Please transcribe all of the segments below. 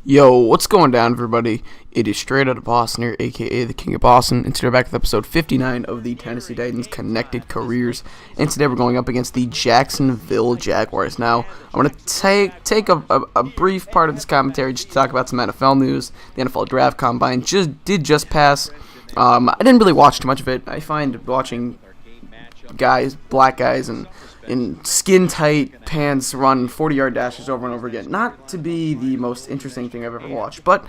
Yo, what's going down, everybody? It is Straight Out of Boston here, aka the King of Boston, and today we're back with episode 59 of the Tennessee Titans Connected Careers, and today we're going up against the Jacksonville Jaguars. Now, I'm going to take a brief part of this commentary just to talk about some NFL news. The NFL Draft Combine just pass. I didn't really watch too much of it. I find watching black guys, and in skin-tight pants run 40-yard dashes over and over again not to be the most interesting thing I've ever watched, but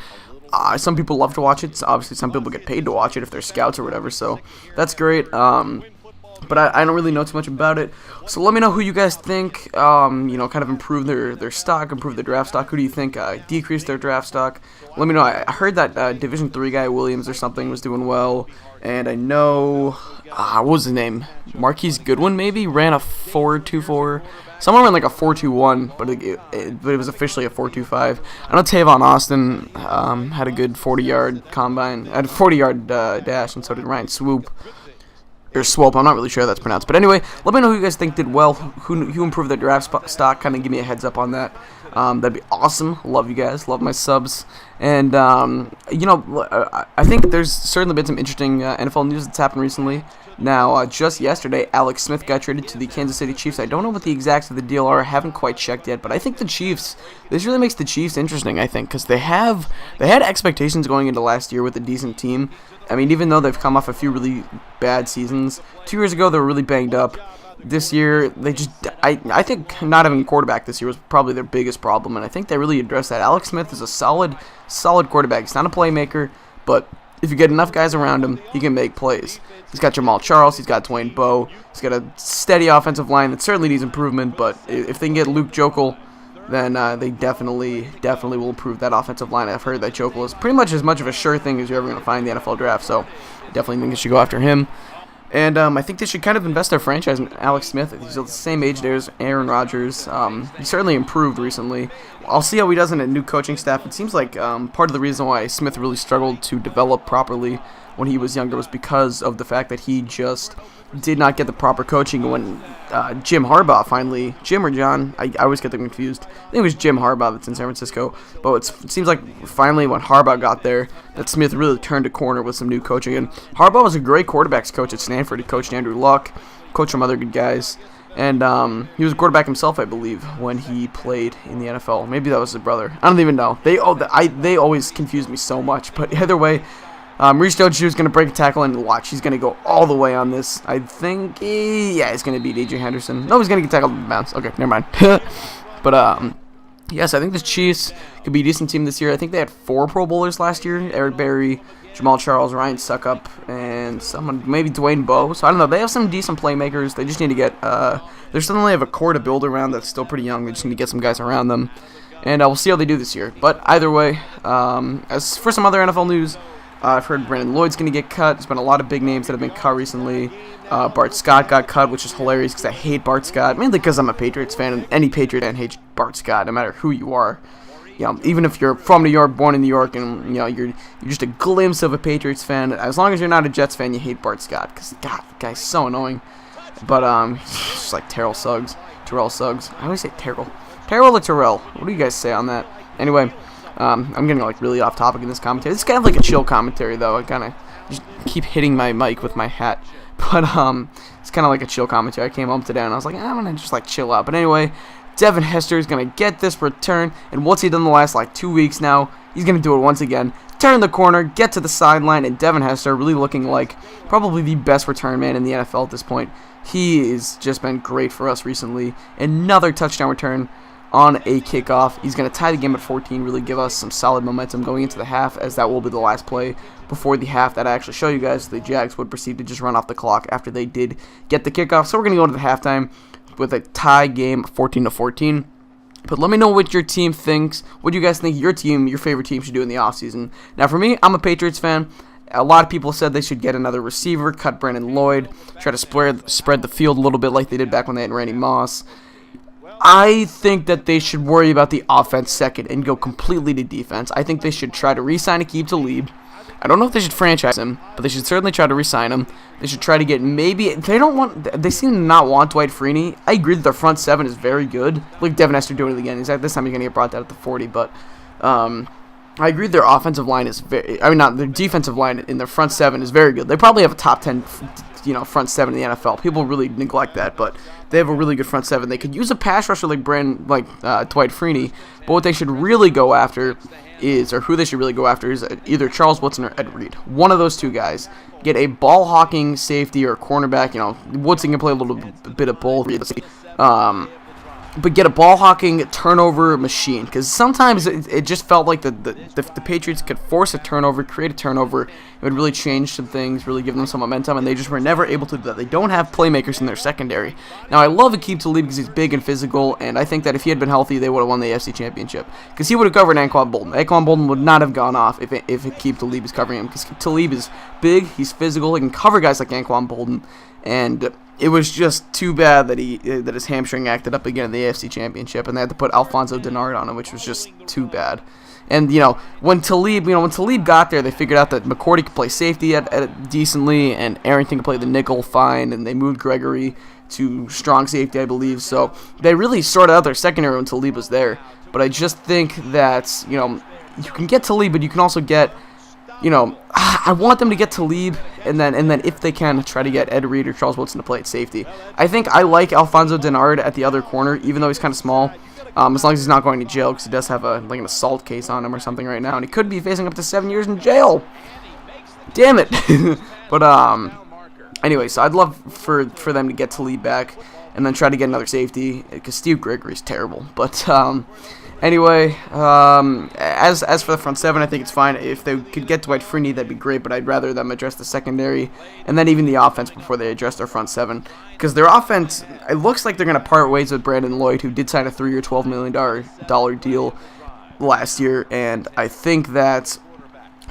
some people love to watch it. So obviously, some people get paid to watch it if they're scouts or whatever, so that's great. But I don't really know too much about it, so let me know who you guys think, kind of improve their stock, improve their draft stock. Who do you think decrease their draft stock? Let me know. I heard that Division III guy, Williams or something, was doing well, and I know, what was his name? Marquise Goodwin, maybe? Ran a 4.24. Someone ran like a 4.21, but it was officially a 4.25. I know Tavon Austin had a good 40-yard combine, had a 40-yard dash, and so did Ryan Swope. Or Swope, I'm not really sure how that's pronounced. But anyway, let me know who you guys think did well, who improved their draft stock. Kind of give me a heads up on that. That'd be awesome. Love you guys. Love my subs. And, I think there's certainly been some interesting NFL news that's happened recently. Now, just yesterday, Alex Smith got traded to the Kansas City Chiefs. I don't know what the exacts of the deal are. I haven't quite checked yet, but I think this really makes the Chiefs interesting, I think, because they had expectations going into last year with a decent team. I mean, even though they've come off a few really bad seasons. 2 years ago, they were really banged up. This year, I think not having a quarterback this year was probably their biggest problem, and I think they really addressed that. Alex Smith is a solid quarterback. He's not a playmaker, but if you get enough guys around him, he can make plays. He's got Jamal Charles, he's got Dwayne Bowe, he's got a steady offensive line that certainly needs improvement, but if they can get Luke Joeckel, then they definitely will improve that offensive line. I've heard that Joeckel is pretty much as much of a sure thing as you're ever going to find in the NFL draft, so definitely think they should go after him. And I think they should kind of invest their franchise in Alex Smith. He's the same age there as Aaron Rodgers. He certainly improved recently. I'll see how he does in a new coaching staff. It seems like part of the reason why Smith really struggled to develop properly when he was younger was because of the fact that he just did not get the proper coaching when Jim Harbaugh finally, Jim or John, I always get them confused. I think it was Jim Harbaugh that's in San Francisco, but it seems like finally when Harbaugh got there, that Smith really turned a corner with some new coaching. And Harbaugh was a great quarterbacks coach at Stanford. He coached Andrew Luck, coached some other good guys, and he was a quarterback himself, I believe, when he played in the NFL. Maybe that was his brother. I don't even know. They always confuse me so much, but either way, Maurice Jones-Drew is going to break a tackle, and watch, he's going to go all the way on this. I think, he's going to beat A.J. Henderson. No, he's going to get tackled in bounds. Okay, never mind. But, yes, I think the Chiefs could be a decent team this year. I think they had 4 Pro Bowlers last year. Eric Berry, Jamal Charles, Ryan Suckup, and someone, maybe Dwayne Bowe. So, I don't know. They have some decent playmakers. They just need to get, they certainly have a core to build around that's still pretty young. They just need to get some guys around them. And we'll see how they do this year. But either way, as for some other NFL news, I've heard Brandon Lloyd's going to get cut. There's been a lot of big names that have been cut recently. Bart Scott got cut, which is hilarious because I hate Bart Scott, mainly because I'm a Patriots fan, and any Patriot fan hates Bart Scott, no matter who you are. Even if you're from New York, born in New York, and you're just a glimpse of a Patriots fan, as long as you're not a Jets fan, you hate Bart Scott because God, the guy's so annoying. But he's just like Terrell Suggs. I always say Terrell or Terrell. What do you guys say on that? Anyway. I'm getting really off topic in this commentary. This is kind of like a chill commentary, though. I kind of just keep hitting my mic with my hat. But it's kind of like a chill commentary. I came home today and I was like, I'm going to just chill out. But anyway, Devin Hester is going to get this return. And what's he done the last 2 weeks now? He's going to do it once again. Turn the corner, get to the sideline, and Devin Hester really looking like probably the best return man in the NFL at this point. He has just been great for us recently. Another touchdown return on a kickoff. He's going to tie the game at 14, really give us some solid momentum going into the half, as that will be the last play before the half that I actually show you guys. The Jags would proceed to just run off the clock after they did get the kickoff. So we're going to go into the halftime with a tie game, 14-14. But let me know what your team thinks. What do you guys think your favorite team should do in the offseason? Now for me, I'm a Patriots fan. A lot of people said they should get another receiver, cut Brandon Lloyd, try to spread the field a little bit like they did back when they had Randy Moss. I think that they should worry about the offense second and go completely to defense. I think they should try to re-sign Aqib Talib. I don't know if they should franchise him, but they should certainly try to re-sign him. They should try to get they seem to not want Dwight Freeney. I agree that their front seven is very good. Look, Devin Hester doing it again. This time he's going to get brought down at the 40, but I agree their offensive line is not their defensive line in their front seven is very good. They probably have a top 10, front seven in the NFL. People really neglect that, but they have a really good front seven. They could use a pass rusher like Dwight Freeney, but what they should really go after is either Charles Woodson or Ed Reed. One of those two guys. Get a ball-hawking safety or cornerback. Woodson can play a little bit of both. But get a ball-hawking turnover machine, because sometimes it just felt like the Patriots could force a turnover, create a turnover. It would really change some things, really give them some momentum, and they just were never able to do that. They don't have playmakers in their secondary. Now, I love Aqib Talib because he's big and physical, and I think that if he had been healthy, they would have won the AFC Championship, because he would have covered Anquan Bolden. Anquan Bolden would not have gone off if Aqib Talib is covering him, because Talib is big, he's physical, he can cover guys like Anquan Bolden, and it was just too bad that his hamstring acted up again in the AFC Championship, and they had to put Alfonso Denard on him, which was just too bad. And when Talib got there, they figured out that McCourty could play safety at decently, and Arrington could play the nickel fine, and they moved Gregory to strong safety, I believe. So they really sorted out their secondary when Talib was there. But I just think that you can get Talib, but you can also get I want them to get Talib, and then if they can, try to get Ed Reed or Charles Woodson to play at safety. I think I like Alfonso Denard at the other corner, even though he's kind of small, as long as he's not going to jail, because he does have an assault case on him or something right now, and he could be facing up to 7 years in jail. Damn it. But anyway, so I'd love for them to get Talib back, and then try to get another safety, because Steve Gregory's terrible. But anyway, as for the front seven, I think it's fine. If they could get Dwight Freeney, that'd be great, but I'd rather them address the secondary and then even the offense before they address their front seven. Because their offense, it looks like they're going to part ways with Brandon Lloyd, who did sign a 3-year, $12 million deal last year, and I think that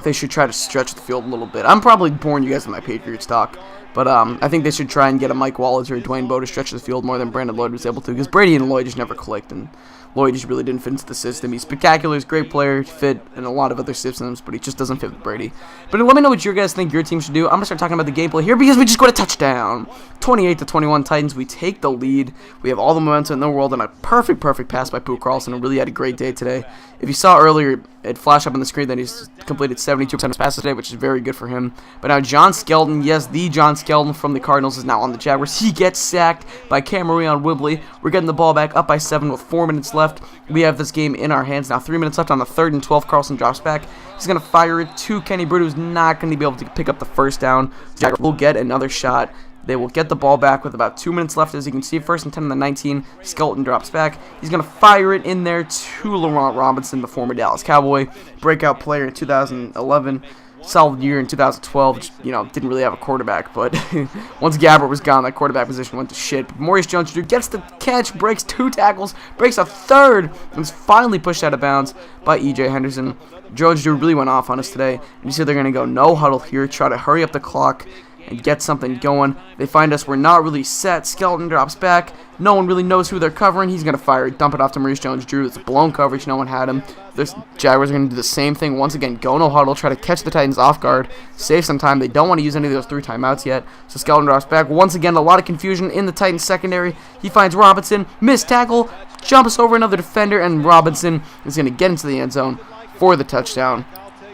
they should try to stretch the field a little bit. I'm probably boring you guys with my Patriots talk, but I think they should try and get a Mike Wallace or a Dwayne Bowe to stretch the field more than Brandon Lloyd was able to, because Brady and Lloyd just never clicked, and Lloyd just really didn't fit into the system. He's spectacular, he's a great player, fit in a lot of other systems, but he just doesn't fit with Brady. But let me know what you guys think your team should do. I'm going to start talking about the gameplay here because we just got a touchdown. 28-21 Titans, we take the lead. We have all the momentum in the world, and a perfect pass by Pooh Carlson, who really had a great day today. If you saw earlier, it flashed up on the screen that he's completed 72% of his passes today, which is very good for him. But now John Skelton, yes, the John Skelton from the Cardinals, is now on the Jaguars. He gets sacked by Cameron Wibley. We're getting the ball back up by 7 with 4 minutes left. We have this game in our hands now. 3 minutes left on the 3rd and 12. Carlson drops back. He's going to fire it to Kenny Britt, who's not going to be able to pick up the first down. Jaguars will get another shot. They will get the ball back with about 2 minutes left. As you can see, 1st and 10 on the 19. Skelton drops back. He's going to fire it in there to Laurent Robinson, the former Dallas Cowboy. Breakout player in 2011. Solid year in 2012. Just, didn't really have a quarterback. But once Gabbert was gone, that quarterback position went to shit. But Maurice Jones-Drew gets the catch, breaks 2 tackles, breaks a 3rd, and is finally pushed out of bounds by E.J. Henderson. Jones-Drew really went off on us today. And you see they're going to go no huddle here, try to hurry up the clock and get something going. They find us, we're not really set. Skelton drops back. No one really knows who they're covering. He's going to fire it, dump it off to Maurice Jones-Drew. It's a blown coverage. No one had him. The Jaguars are going to do the same thing once again. Go no huddle, try to catch the Titans off guard, save some time. They don't want to use any of those 3 timeouts yet. So Skelton drops back. Once again, a lot of confusion in the Titans secondary. He finds Robinson, missed tackle, jumps over another defender, and Robinson is going to get into the end zone for the touchdown.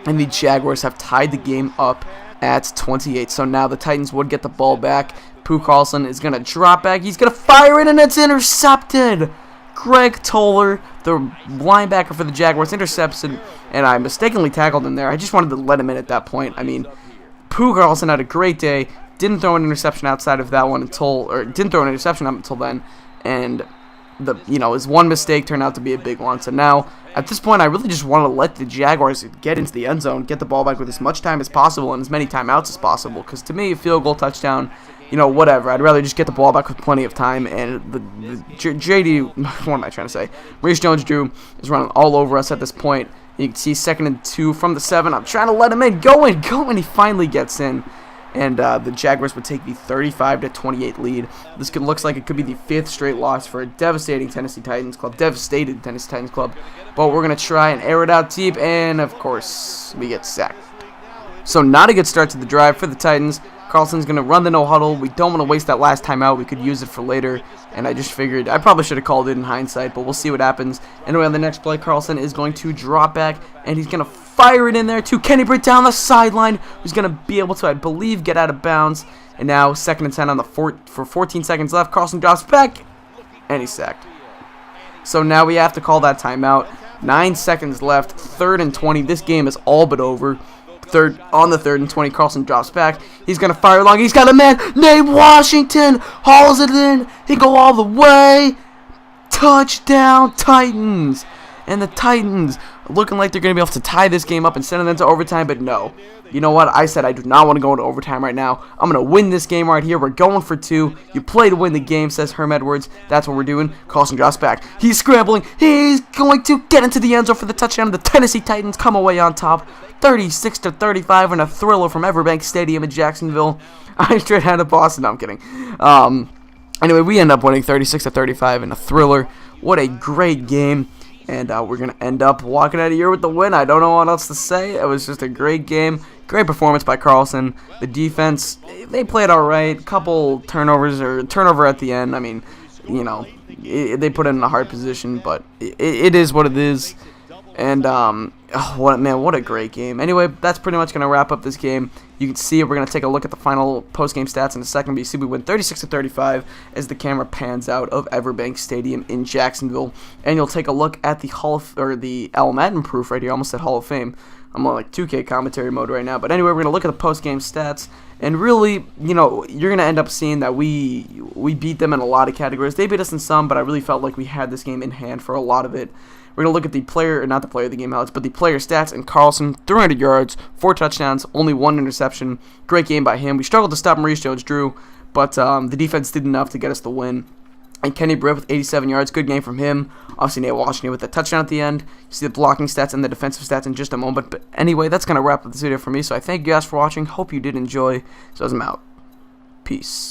And the Jaguars have tied the game up at 28. So now the Titans would get the ball back. Pooh Carlson is going to drop back. He's going to fire it, and it's intercepted. Greg Toller, the linebacker for the Jaguars, intercepted, and I mistakenly tackled him there. I just wanted to let him in at that point. I mean, Pooh Carlson had a great day. Didn't throw an interception outside of that one didn't throw an interception up until then. And his one mistake turned out to be a big one. So now, at this point, I really just want to let the Jaguars get into the end zone, get the ball back with as much time as possible and as many timeouts as possible. Because to me, a field goal touchdown, whatever. I'd rather just get the ball back with plenty of time. And the JD, what am I trying to say? Maurice Jones-Drew is running all over us at this point. You can see 2nd and 2 from the 7. I'm trying to let him in. Go in. He finally gets in. And the Jaguars would take the 35-28 lead. This looks like it could be the 5th straight loss for a devastated Tennessee Titans club. But we're going to try and air it out deep, and of course, we get sacked. So not a good start to the drive for the Titans. Carlson's going to run the no huddle. We don't want to waste that last timeout. We could use it for later. And I just figured I probably should have called it in hindsight, but we'll see what happens. Anyway, on the next play, Carlson is going to drop back, and he's going to fire it in there to Kenny Britt down the sideline, who's going to be able to, I believe, get out of bounds. And now 2nd and 10 on the for 14 seconds left. Carlson drops back, and he's sacked. So now we have to call that timeout. 9 seconds left, 3rd and 20. This game is all but over. On the 3rd and 20, Carlson drops back. He's going to fire long. He's got a man named Washington. Hauls it in. He go all the way. Touchdown, Titans. And the Titans looking like they're going to be able to tie this game up and send it into overtime, but no. You know what? I said I do not want to go into overtime right now. I'm going to win this game right here. We're going for 2. You play to win the game, says Herm Edwards. That's what we're doing. Carlson drops back. He's scrambling. He's going to get into the end zone for the touchdown. The Tennessee Titans come away on top, 36-35 in a thriller from Everbank Stadium in Jacksonville. I'm straight out of Boston. No, I'm kidding. Anyway, we end up winning 36-35 in a thriller. What a great game. And we're going to end up walking out of here with the win. I don't know what else to say. It was just a great game. Great performance by Carlson. The defense, they played all right. Couple turnovers or turnover at the end. I mean, you know, they put it in a hard position, but it is what it is. And, what a great game. Anyway, that's pretty much going to wrap up this game. You can see it. We're going to take a look at the final post-game stats in a second. But you see we win 36-35 as the camera pans out of Everbank Stadium in Jacksonville. And you'll take a look at the the Al Madden proof right here. I almost said Hall of Fame. I'm on like 2K commentary mode right now. But anyway, we're going to look at the post-game stats. And really, you know, you're going to end up seeing that we beat them in a lot of categories. They beat us in some, but I really felt like we had this game in hand for a lot of it. We're going to look at the player, not the player of the game highlights, but the player stats. And Carlson, 300 yards, 4 touchdowns, only 1 interception. Great game by him. We struggled to stop Maurice Jones-Drew, but the defense did enough to get us the win. And Kenny Britt with 87 yards, good game from him. Obviously, Nate Washington with the touchdown at the end. You see the blocking stats and the defensive stats in just a moment. But anyway, that's going to wrap up this video for me. So I thank you guys for watching. Hope you did enjoy. So I'm out. Peace.